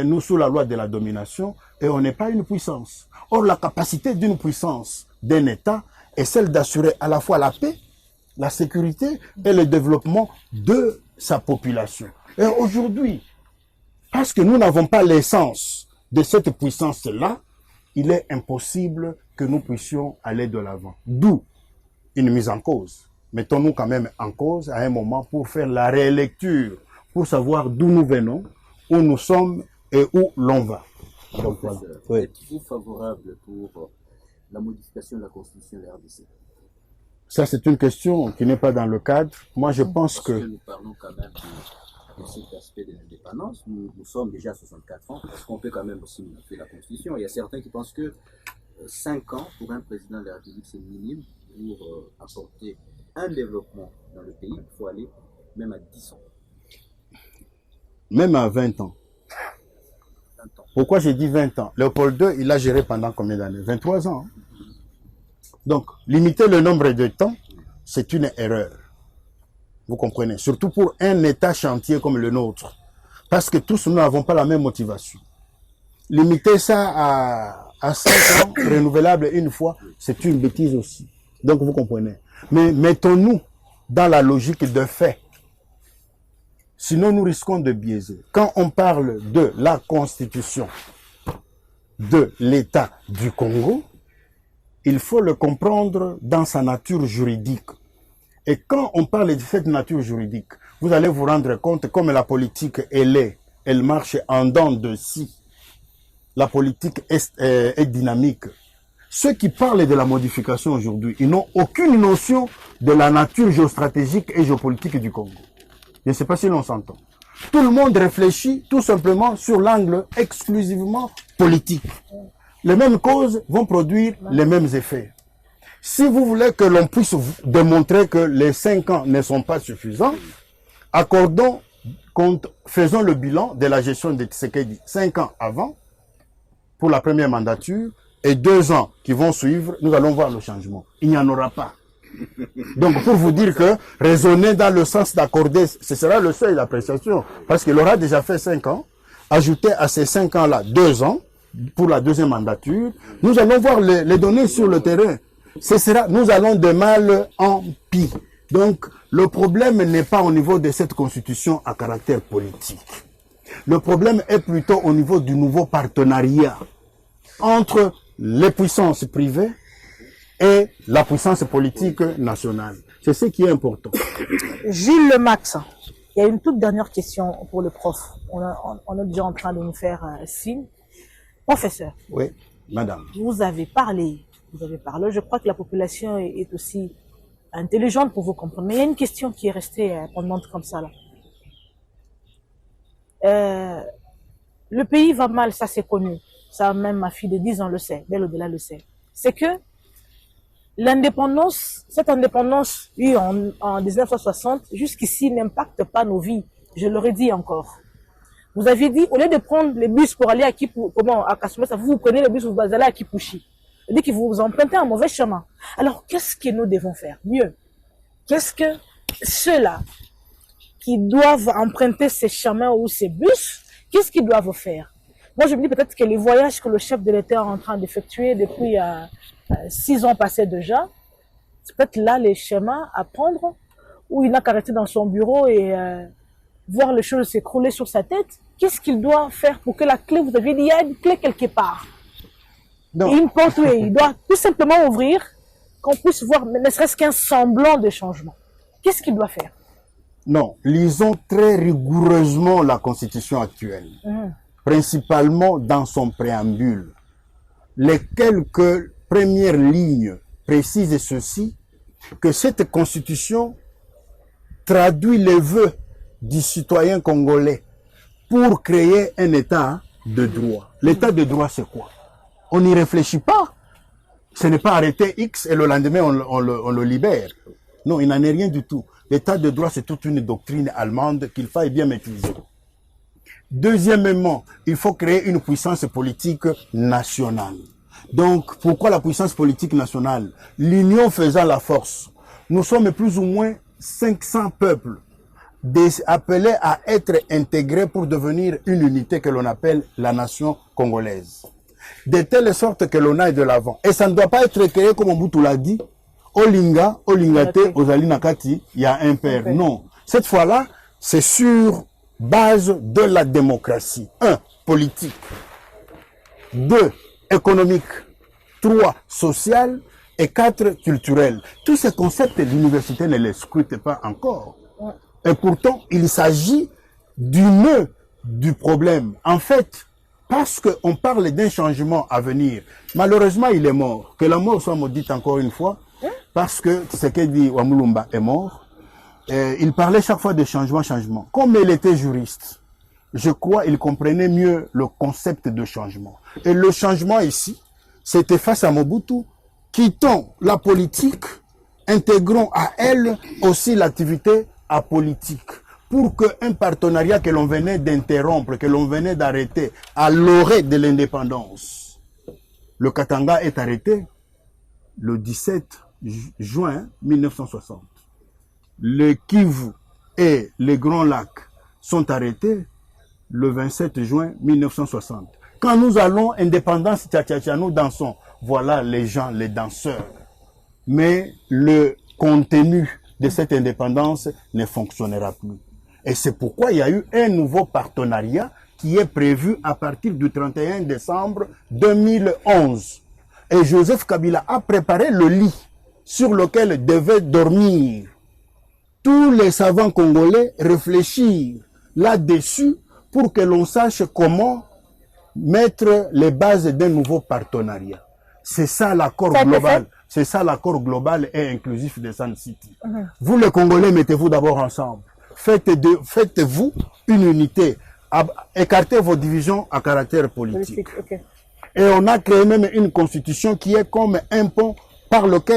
nous sous la loi de la domination et on n'est pas une puissance. Or, la capacité d'une puissance, d'un État, est celle d'assurer à la fois la paix, la sécurité et le développement de sa population. Et aujourd'hui, parce que nous n'avons pas l'essence de cette puissance-là, il est impossible que nous puissions aller de l'avant. D'où une mise en cause. Mettons-nous quand même en cause à un moment pour faire la rélecture, pour savoir d'où nous venons, où nous sommes et où l'on va. Donc, voilà. Oui. Êtes-vous favorable pour la modification de la Constitution de la RDC? Ça, c'est une question qui n'est pas dans le cadre. Moi, je pense Parce que nous parlons quand même de cet aspect de l'indépendance. Nous sommes déjà à 64 ans. Est-ce qu'on peut quand même aussi modifier la Constitution? Il y a certains qui pensent que 5 ans pour un président de la République, c'est minime pour apporter un développement dans le pays. Il faut aller même à 10 ans. Même à 20 ans. 20 ans. Pourquoi j'ai dit 20 ans? Léopold II, il a géré pendant combien d'années? 23 ans. Donc, limiter le nombre de temps, c'est une erreur. Vous comprenez? Surtout pour un État chantier comme le nôtre. Parce que tous, nous n'avons pas la même motivation. Limiter ça à 5 ans, renouvelable une fois, c'est une bêtise aussi. Donc, vous comprenez. Mais mettons-nous dans la logique de fait. Sinon, nous risquons de biaiser. Quand on parle de la constitution de l'État du Congo, il faut le comprendre dans sa nature juridique. Et quand on parle de cette nature juridique, vous allez vous rendre compte comme la politique, elle marche en dents de scie. La politique est dynamique. Ceux qui parlent de la modification aujourd'hui, ils n'ont aucune notion de la nature géostratégique et géopolitique du Congo. Je ne sais pas si l'on s'entend. Tout le monde réfléchit tout simplement sur l'angle exclusivement politique. Les mêmes causes vont produire les mêmes effets. Si vous voulez que l'on puisse démontrer que les 5 ans ne sont pas suffisants, faisons le bilan de la gestion de Tshisekedi 5 ans avant, pour la première mandature, et 2 ans qui vont suivre, nous allons voir le changement. Il n'y en aura pas. Donc, pour vous dire que raisonner dans le sens d'accorder, ce sera le seuil d'appréciation, parce qu'il aura déjà fait 5 ans, ajouter à ces 5 ans-là 2 ans pour la deuxième mandature. Nous allons voir les données sur le terrain. Nous allons de mal en pis. Donc, le problème n'est pas au niveau de cette constitution à caractère politique. Le problème est plutôt au niveau du nouveau partenariat entre les puissances privées et la puissance politique nationale. C'est ce qui est important. Gilles Lemax, il y a une toute dernière question pour le prof. On est déjà en train de nous faire signe. Professeur. Oui, madame. Vous avez parlé. Je crois que la population est aussi intelligente pour vous comprendre. Mais il y a une question qui est restée pendante comme ça là. Le pays va mal, ça c'est connu. Ça même ma fille de 10 ans le sait, belle au-delà le sait. C'est que l'indépendance, cette indépendance eue en 1960, jusqu'ici n'impacte pas nos vies. Je l'aurais dit encore. Vous avez dit, au lieu de prendre les bus pour aller à Kasumesa, vous prenez les bus, vous allez à Kipushi. C'est-à-dire que vous empruntez un mauvais chemin. Alors, qu'est-ce que nous devons faire? Mieux. Qu'est-ce que ceux-là qui doivent emprunter ces chemins ou ces bus, qu'est-ce qu'ils doivent faire? Moi, je me dis peut-être que les voyages que le chef de l'État est en train d'effectuer depuis 6 ans passés déjà, c'est peut-être là les chemins à prendre, où il n'a qu'à rester dans son bureau et voir les choses s'écrouler sur sa tête. Qu'est-ce qu'il doit faire pour que la clé, vous avez dit, il y a une clé quelque part. Non. Et une porte, oui, il doit tout simplement ouvrir, qu'on puisse voir, ne serait-ce qu'un semblant de changement. Qu'est-ce qu'il doit faire? Non, lisons très rigoureusement la Constitution actuelle, principalement dans son préambule. Les quelques premières lignes précisent ceci, que cette Constitution traduit les vœux du citoyen congolais pour créer un État de droit. L'état de droit, c'est quoi? On n'y réfléchit pas. Ce n'est pas arrêter X et le lendemain, on le libère. Non, il n'en est rien du tout. L'état de droit, c'est toute une doctrine allemande qu'il faille bien maîtriser. Deuxièmement, il faut créer une puissance politique nationale. Donc, pourquoi la puissance politique nationale? L'union faisant la force. Nous sommes plus ou moins 500 peuples appelés à être intégrés pour devenir une unité que l'on appelle la nation congolaise. De telle sorte que l'on aille de l'avant. Et ça ne doit pas être créé comme Mobutu l'a dit. Olinga, Olingate, Ozali Nakati, il y a un père. Non. Cette fois-là, c'est sur base de la démocratie. 1. Politique. 2. Économique. 3. Social. Et 4. Culturel. Tous ces concepts, l'université ne les scrute pas encore. Et pourtant, il s'agit du nœud du problème. En fait, parce qu'on parle d'un changement à venir, malheureusement, il est mort. Que la mort soit maudite encore une fois, parce que ce que dit Wamulumba est mort. Il parlait chaque fois de changement. Comme il était juriste, je crois qu'il comprenait mieux le concept de changement. Et le changement ici, c'était face à Mobutu, quittons la politique, intégrons à elle aussi l'activité apolitique, pour qu'un partenariat que l'on venait d'interrompre, que l'on venait d'arrêter, à l'orée de l'indépendance. Le Katanga est arrêté le 17 juin 1960. Le Kivu et les Grands Lacs sont arrêtés le 27 juin 1960. Quand nous allons indépendance, tcha-tcha-tcha, nous dansons. Voilà les gens, les danseurs. Mais le contenu de cette indépendance ne fonctionnera plus. Et c'est pourquoi il y a eu un nouveau partenariat qui est prévu à partir du 31 décembre 2011. Et Joseph Kabila a préparé le lit sur lequel devaient dormir tous les savants congolais, réfléchir là-dessus pour que l'on sache comment mettre les bases d'un nouveau partenariat. C'est ça l'accord global. C'est ça l'accord global et inclusif de Sun City. Vous les Congolais, mettez-vous d'abord ensemble. Faites-vous une unité. Écartez vos divisions à caractère politique. Et on a créé même une constitution qui est comme un pont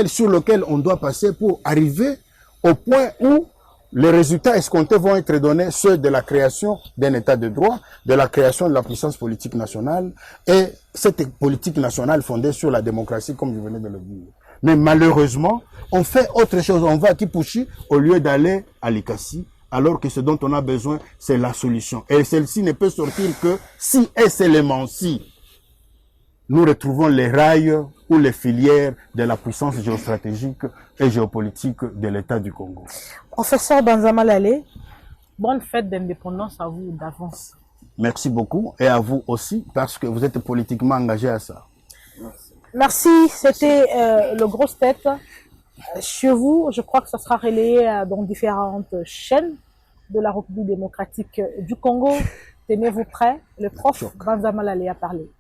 sur lequel on doit passer pour arriver au point où les résultats escomptés vont être donnés, ceux de la création d'un état de droit, de la création de la puissance politique nationale, et cette politique nationale fondée sur la démocratie, comme je venais de le dire. Mais malheureusement, on fait autre chose. On va à Kipushi au lieu d'aller à Likasi, alors que ce dont on a besoin, c'est la solution. Et celle-ci ne peut sortir que si et seulement si nous retrouvons les rails ou les filières de la puissance géostratégique et géopolitique de l'État du Congo. Professeur Banzama Lale, bonne fête d'indépendance à vous d'avance. Merci beaucoup et à vous aussi parce que vous êtes politiquement engagé à ça. Merci, c'était le Grosse Tête. Chez vous, je crois que ça sera relayé dans différentes chaînes de la République démocratique du Congo. Tenez-vous prêts, le prof Banzama Lale a parlé.